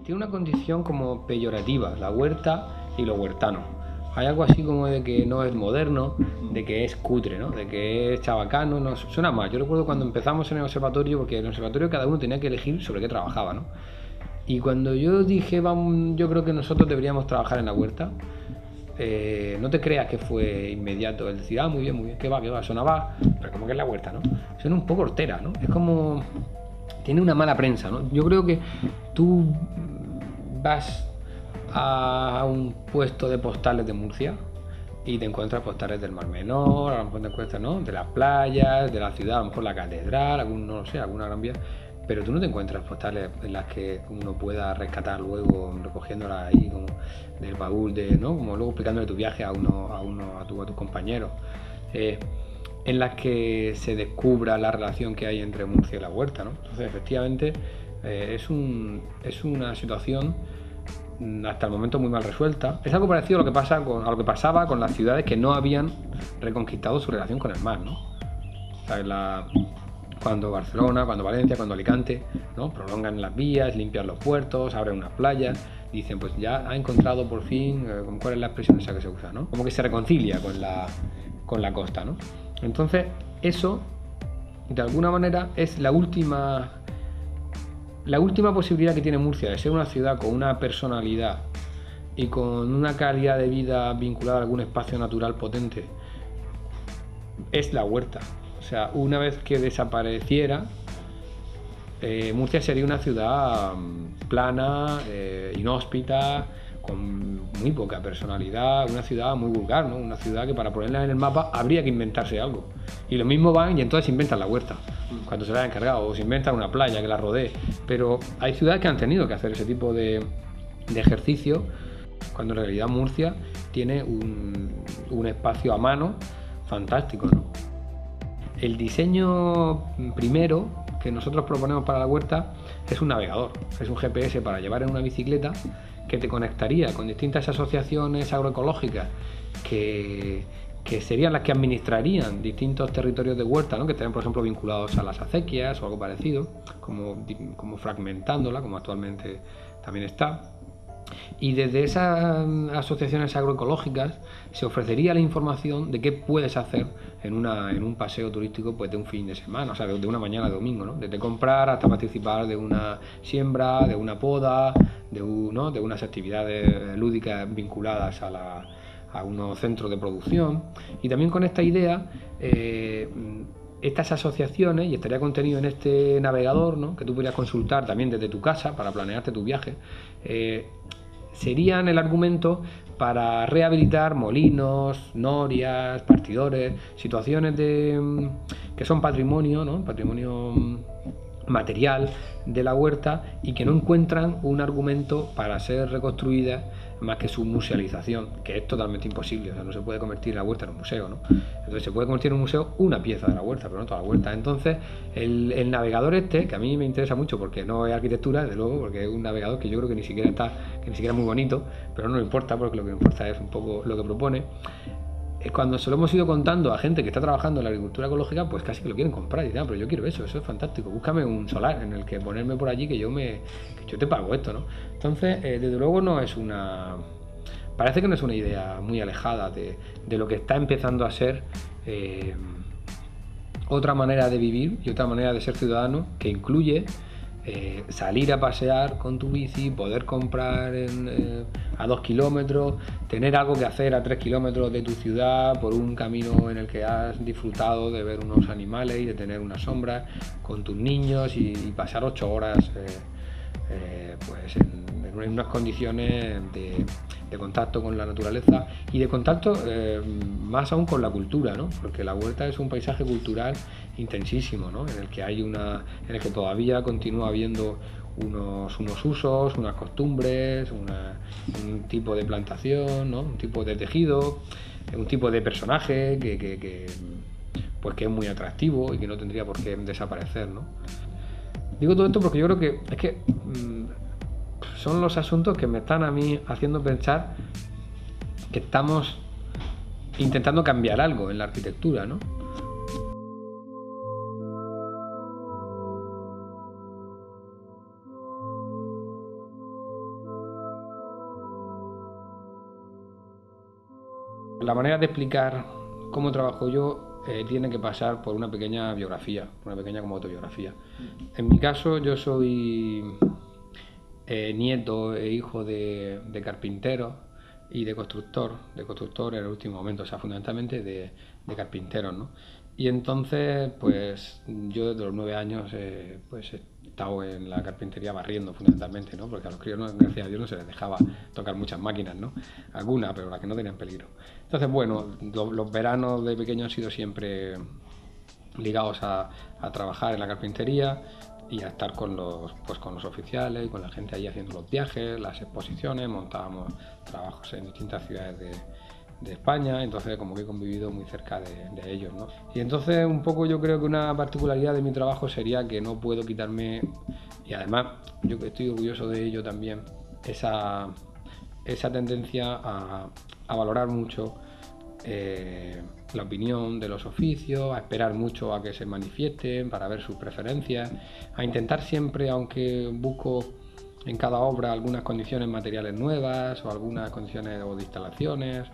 tiene una condición como peyorativa, la huerta y lo huertano. Hay algo así como de que no es moderno, de que es cutre, ¿no? De que es chabacano, no suena mal. Yo recuerdo cuando empezamos en el observatorio, porque en el observatorio cada uno tenía que elegir sobre qué trabajaba, ¿no? Y cuando yo dije, vamos, yo creo que nosotros deberíamos trabajar en la huerta, no te creas que fue inmediato el decir, muy bien, que va, sonaba, pero como que es la huerta, ¿no? Suena un poco hortera, ¿no? Es como, tiene una mala prensa, ¿no? Yo creo que tú vas a un puesto de postales de Murcia y te encuentras postales del Mar Menor, a lo mejor te encuentras, ¿no?, de las playas, de la ciudad, a lo mejor la catedral, no lo sé, alguna gran vía, pero tú no te encuentras postales en las que uno pueda rescatar luego, recogiéndolas ahí como del baúl, ¿no?, como luego explicándole tu viaje a tus compañeros, en las que se descubra la relación que hay entre Murcia y la huerta, ¿no? Entonces, efectivamente, es una situación hasta el momento muy mal resuelta. Es algo parecido a lo que pasaba con las ciudades que no habían reconquistado su relación con el mar, ¿no? O sea, cuando Barcelona, cuando Valencia, cuando Alicante, ¿no?, prolongan las vías, limpian los puertos, abren unas playas, dicen, pues ya ha encontrado por fin, ¿cuál es la expresión esa que se usa, ¿no? Como que se reconcilia con la costa, ¿no? Entonces, eso, de alguna manera, es la última posibilidad que tiene Murcia de ser una ciudad con una personalidad y con una calidad de vida vinculada a algún espacio natural potente, es la huerta. O sea, una vez que desapareciera, Murcia sería una ciudad plana, inhóspita, con muy poca personalidad, una ciudad muy vulgar, ¿no? Una ciudad que para ponerla en el mapa habría que inventarse algo. Y lo mismo van y entonces inventan la huerta, cuando se la han encargado, o se inventan una playa que la rodee. Pero hay ciudades que han tenido que hacer ese tipo de ejercicio, cuando en realidad Murcia tiene un espacio a mano fantástico, ¿no? El diseño primero que nosotros proponemos para la huerta es un navegador, es un GPS para llevar en una bicicleta que te conectaría con distintas asociaciones agroecológicas que serían las que administrarían distintos territorios de huerta, ¿no?, que estarían, por ejemplo, vinculados a las acequias o algo parecido, como fragmentándola, como actualmente también está. Y desde esas asociaciones agroecológicas se ofrecería la información de qué puedes hacer en un paseo turístico, pues, de un fin de semana, o sea, de una mañana de domingo, ¿no? Desde comprar hasta participar de una siembra, de una poda, de unas actividades lúdicas vinculadas a unos centros de producción. Y también con esta idea, estas asociaciones, y estaría contenido en este navegador, ¿no?, que tú podrías consultar también desde tu casa para planearte tu viaje, serían el argumento para rehabilitar molinos, norias, partidores, situaciones que son patrimonio, ¿no?, patrimonio material de la huerta, y que no encuentran un argumento para ser reconstruidas más que su musealización, que es totalmente imposible. O sea, no se puede convertir la huerta en un museo, ¿no? Entonces se puede convertir en un museo una pieza de la huerta, pero no toda la huerta. Entonces el navegador que a mí me interesa mucho porque no es arquitectura, desde luego, porque es un navegador que yo creo que ni siquiera es muy bonito, pero no me importa, porque lo que me importa es un poco lo que propone. Cuando se lo hemos ido contando a gente que está trabajando en la agricultura ecológica, pues casi que lo quieren comprar y dicen, pero yo quiero eso es fantástico, búscame un solar en el que ponerme por allí, que yo te pago esto, ¿no? Entonces, desde luego parece que no es una idea muy alejada de lo que está empezando a ser otra manera de vivir y otra manera de ser ciudadano, que incluye salir a pasear con tu bici, poder comprar a 2 kilómetros, tener algo que hacer a 3 kilómetros de tu ciudad por un camino en el que has disfrutado de ver unos animales y de tener una sombra con tus niños y pasar 8 horas pues en unas condiciones de contacto con la naturaleza y de contacto más aún con la cultura, ¿no? Porque la huerta es un paisaje cultural intensísimo, ¿no?, en el que todavía continúa habiendo unos usos, unas costumbres, un tipo de plantación, ¿no?, un tipo de tejido, un tipo de personaje que es muy atractivo y que no tendría por qué desaparecer, ¿no? Digo todo esto porque yo creo que son los asuntos que me están a mí haciendo pensar que estamos intentando cambiar algo en la arquitectura, ¿no? la manera de explicar cómo trabajo yo tiene que pasar por una pequeña biografía, una pequeña como autobiografía. En mi caso, yo soy nieto e hijo de carpintero y de constructor en el último momento, o sea, fundamentalmente de carpinteros, ¿no? Y entonces, pues yo desde los 9 años pues he estado en la carpintería barriendo fundamentalmente, ¿no? Porque a los críos, gracias a Dios, no se les dejaba tocar muchas máquinas, ¿no? Algunas, pero las que no tenían peligro. Entonces, bueno, los veranos de pequeño han sido siempre ligados a trabajar en la carpintería y a estar con los oficiales y con la gente ahí haciendo los viajes, las exposiciones, montábamos trabajos en distintas ciudades de España, entonces como que he convivido muy cerca de ellos, ¿no? Y entonces un poco yo creo que una particularidad de mi trabajo sería que no puedo quitarme, y además yo estoy orgulloso de ello también, esa tendencia a valorar mucho la opinión de los oficios, a esperar mucho a que se manifiesten para ver sus preferencias, a intentar siempre, aunque busco en cada obra algunas condiciones materiales nuevas o algunas condiciones de instalaciones,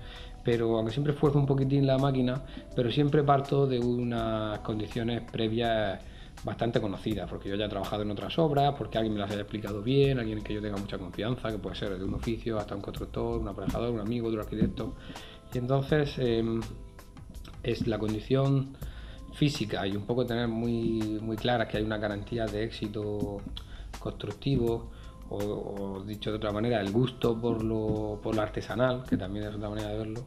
pero aunque siempre esfuerzo un poquitín la máquina, pero siempre parto de unas condiciones previas bastante conocidas, porque yo ya he trabajado en otras obras, porque alguien me las haya explicado bien, alguien en que yo tenga mucha confianza, que puede ser desde un oficio hasta un constructor, un aparejador, un amigo, otro arquitecto. Y entonces es la condición física y un poco tener muy, muy clara que hay una garantía de éxito constructivo, o dicho de otra manera, el gusto por lo artesanal, que también es otra manera de verlo,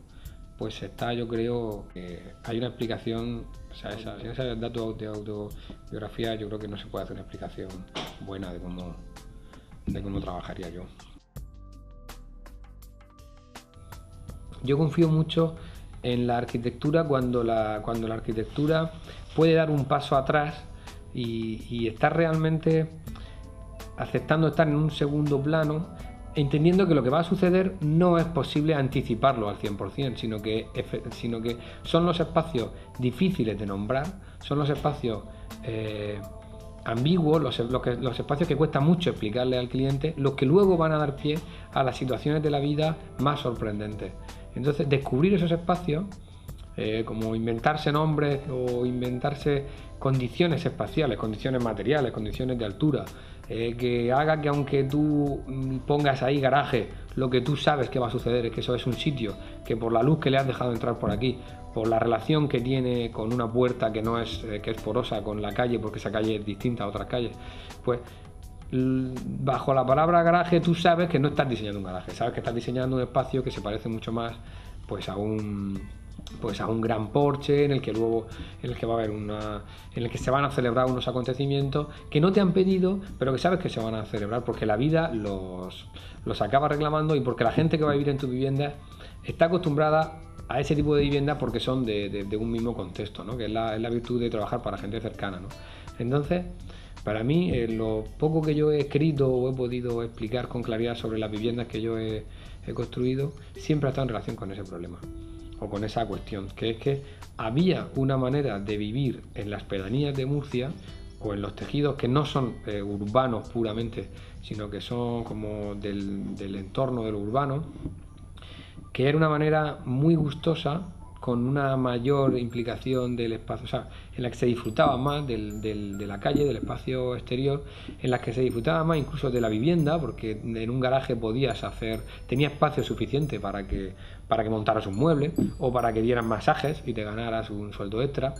pues está, yo creo, que hay una explicación, o sea, ese dato de autobiografía, yo creo que no se puede hacer una explicación buena de cómo trabajaría yo. Yo confío mucho en la arquitectura cuando la arquitectura puede dar un paso atrás y estar realmente aceptando estar en un segundo plano, entendiendo que lo que va a suceder no es posible anticiparlo al 100%, sino que son los espacios difíciles de nombrar, son los espacios ambiguos, los espacios que cuesta mucho explicarle al cliente, los que luego van a dar pie a las situaciones de la vida más sorprendentes. Entonces, descubrir esos espacios, como inventarse nombres o inventarse condiciones espaciales, condiciones materiales, condiciones de altura, que haga que aunque tú pongas ahí garaje, lo que tú sabes que va a suceder es que eso es un sitio que por la luz que le has dejado entrar por aquí, por la relación que tiene con una puerta que es porosa con la calle, porque esa calle es distinta a otras calles, pues bajo la palabra garaje tú sabes que no estás diseñando un garaje, sabes que estás diseñando un espacio que se parece mucho más pues a un gran porche en el que va a haber en el que se van a celebrar unos acontecimientos que no te han pedido, pero que sabes que se van a celebrar porque la vida los acaba reclamando y porque la gente que va a vivir en tu vivienda está acostumbrada a ese tipo de vivienda porque son de un mismo contexto, ¿no? Que es la virtud de trabajar para gente cercana, ¿no? Entonces, para mí, lo poco que yo he escrito o he podido explicar con claridad sobre las viviendas que yo he construido, siempre ha estado en relación con ese problema o con esa cuestión, que es que había una manera de vivir en las pedanías de Murcia o en los tejidos que no son urbanos puramente, sino que son como del entorno de lo urbano, que era una manera muy gustosa, con una mayor implicación del espacio, o sea, en la que se disfrutaba más de la calle, del espacio exterior, en la que se disfrutaba más incluso de la vivienda, porque en un garaje tenía espacio suficiente para que montaras un mueble o para que dieran masajes y te ganaras un sueldo extra.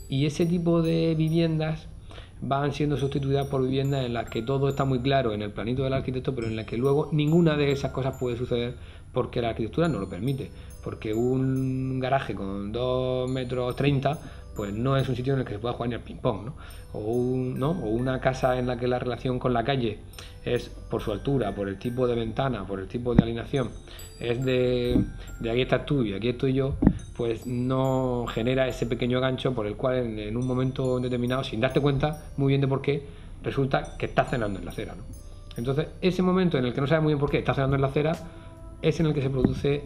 Y ese tipo de viviendas van siendo sustituidas por viviendas en las que todo está muy claro en el planito del arquitecto, pero en las que luego ninguna de esas cosas puede suceder porque la arquitectura no lo permite, porque un garaje con 2,30 metros pues no es un sitio en el que se pueda jugar ni al ping-pong, ¿no? O una casa en la que la relación con la calle es por su altura, por el tipo de ventana, por el tipo de alineación, es de aquí estás tú y aquí estoy yo, pues no genera ese pequeño gancho por el cual en un momento determinado, sin darte cuenta muy bien de por qué, resulta que estás cenando en la acera, ¿no? Entonces, ese momento en el que no sabes muy bien por qué estás cenando en la acera es en el que se produce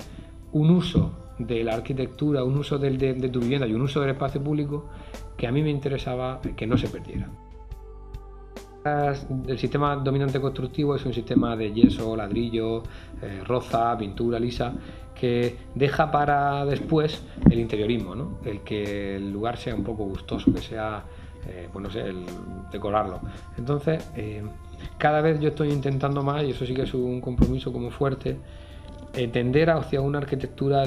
un uso de la arquitectura, un uso de tu vivienda y un uso del espacio público que a mí me interesaba que no se perdiera. El sistema dominante constructivo es un sistema de yeso, ladrillo, roza, pintura lisa, que deja para después el interiorismo, ¿no? El que el lugar sea un poco gustoso, que sea, pues no sé, el decorarlo. Entonces, cada vez yo estoy intentando más, y eso sí que es un compromiso como fuerte, tender hacia una arquitectura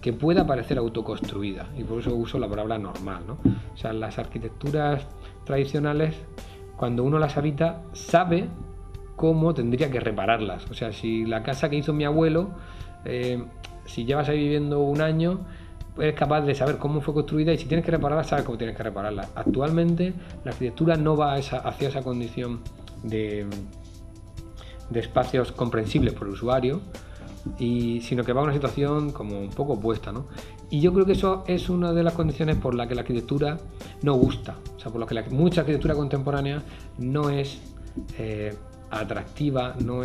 que pueda parecer autoconstruida, y por eso uso la palabra normal, ¿no? O sea, las arquitecturas tradicionales, cuando uno las habita, sabe cómo tendría que repararlas. O sea, si la casa que hizo mi abuelo, si llevas ahí viviendo un año, eres capaz de saber cómo fue construida, y si tienes que repararla, sabes cómo tienes que repararla. Actualmente la arquitectura no va hacia esa condición de espacios comprensibles por el usuario, sino que va a una situación como un poco opuesta, ¿no? Y yo creo que eso es una de las condiciones por las que la arquitectura no gusta, o sea, por las que mucha arquitectura contemporánea no es atractiva, no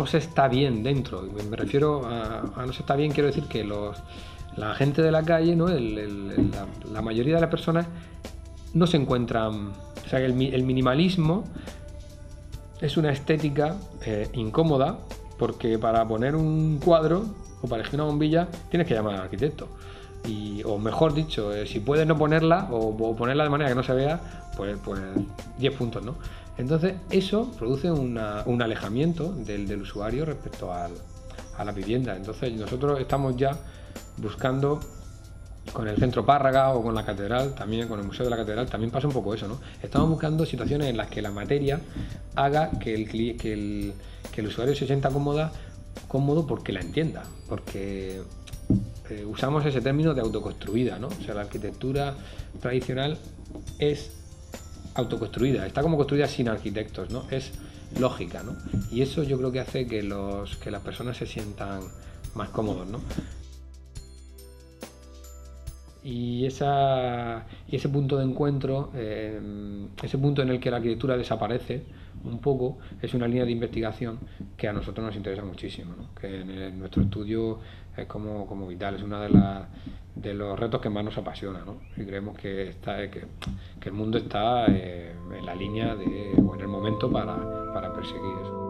se está bien dentro. Me refiero a no se está bien, quiero decir que la gente de la calle, ¿no? La mayoría de las personas no se encuentran, o sea, el minimalismo es una estética incómoda, porque para poner un cuadro o para elegir una bombilla tienes que llamar al arquitecto. O mejor dicho, si puedes no ponerla o ponerla de manera que no se vea, pues 10 puntos, ¿no? Entonces eso produce un alejamiento del usuario respecto a la vivienda. Entonces nosotros estamos ya buscando, con el Centro Párraga o con la Catedral, también con el Museo de la Catedral, también pasa un poco eso, ¿no? Estamos buscando situaciones en las que la materia haga que el usuario se sienta cómodo porque la entienda, porque usamos ese término de autoconstruida, ¿no? O sea, la arquitectura tradicional es autoconstruida, está como construida sin arquitectos, ¿no? Es lógica, ¿no? Y eso yo creo que hace que las personas se sientan más cómodos, ¿no? Y ese punto de encuentro, ese punto en el que la arquitectura desaparece un poco, es una línea de investigación que a nosotros nos interesa muchísimo, ¿no? Que en nuestro estudio es como vital, es uno de los retos que más nos apasiona, ¿no? Y creemos que el mundo está en la línea o en el momento para perseguir eso.